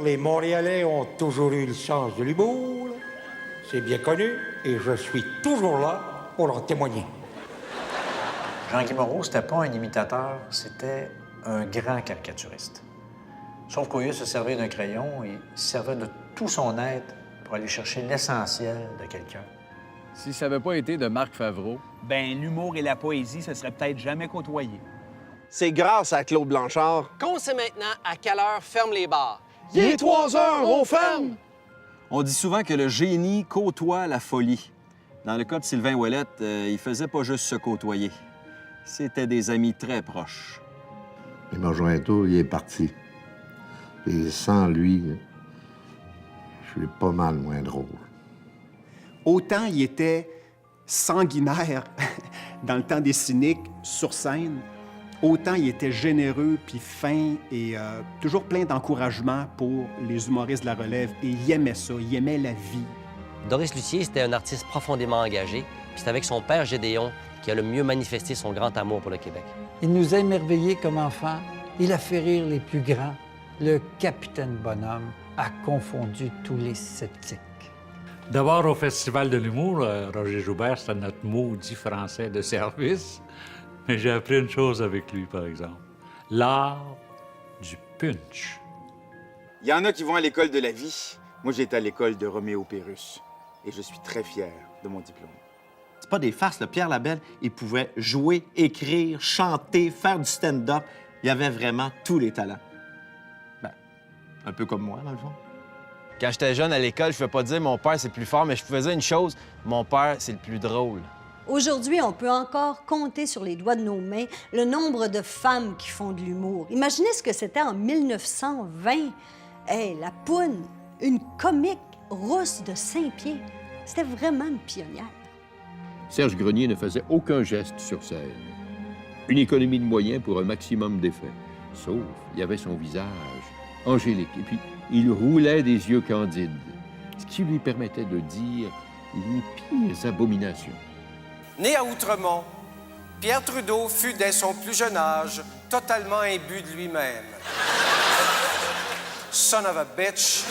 Les Montréalais ont toujours eu le sens de l'humour. C'est bien connu et je suis toujours là pour en témoigner. Jean-Guy Moreau, c'était pas un imitateur, c'était un grand caricaturiste. Sauf qu'au lieu de se servir d'un crayon, il se servait de tout son être pour aller chercher l'essentiel de quelqu'un. Si ça n'avait pas été de Marc Favreau, ben l'humour et la poésie se seraient peut-être jamais côtoyés. C'est grâce à Claude Blanchard Qu'on sait maintenant à quelle heure ferment les bars. Il est 3 heures, on ferme! on dit souvent que le génie côtoie la folie. Dans le cas de Sylvain Ouellette, il faisait pas juste se côtoyer. C'était des amis très proches. Mais Marjointeau, il est parti. Et sans lui, je suis pas mal moins drôle. Autant il était sanguinaire dans le temps des cyniques sur scène, autant il était généreux puis fin et toujours plein d'encouragement pour les humoristes de la relève. Et il aimait ça, il aimait la vie. Doris Lucier, c'était un artiste profondément engagé, puis c'est avec son père Gédéon qui a le mieux manifesté son grand amour pour le Québec. Il nous a émerveillés comme enfants. Il a fait rire les plus grands. Le capitaine Bonhomme a confondu tous les sceptiques. D'abord, au Festival de l'humour, Roger Joubert, c'était notre maudit français de service. Mais j'ai appris une chose avec lui, par exemple. L'art du punch. Il y en a qui vont à l'école de la vie. Moi, j'étais à l'école de Roméo Pérus. Et je suis très fier de mon diplôme. C'est pas des farces, le Pierre Labelle, il pouvait jouer, écrire, chanter, faire du stand-up. Il avait vraiment tous les talents. Ben, un peu comme moi, dans le fond. Quand j'étais jeune à l'école, je ne pouvais pas dire mon père c'est le plus fort, mais je pouvais dire une chose, mon père c'est le plus drôle. Aujourd'hui, on peut encore compter sur les doigts de nos mains le nombre de femmes qui font de l'humour. Imaginez ce que c'était en 1920. Hey, la Poune, une comique rousse de 5 pieds. C'était vraiment une pionnière. Serge Grenier ne faisait aucun geste sur scène. Une économie de moyens pour un maximum d'effets. Sauf, il avait son visage angélique. Et puis, il roulait des yeux candides, ce qui lui permettait de dire les pires abominations. Né à Outremont, Pierre Trudeau fut, dès son plus jeune âge, totalement imbu de lui-même. Son of a bitch.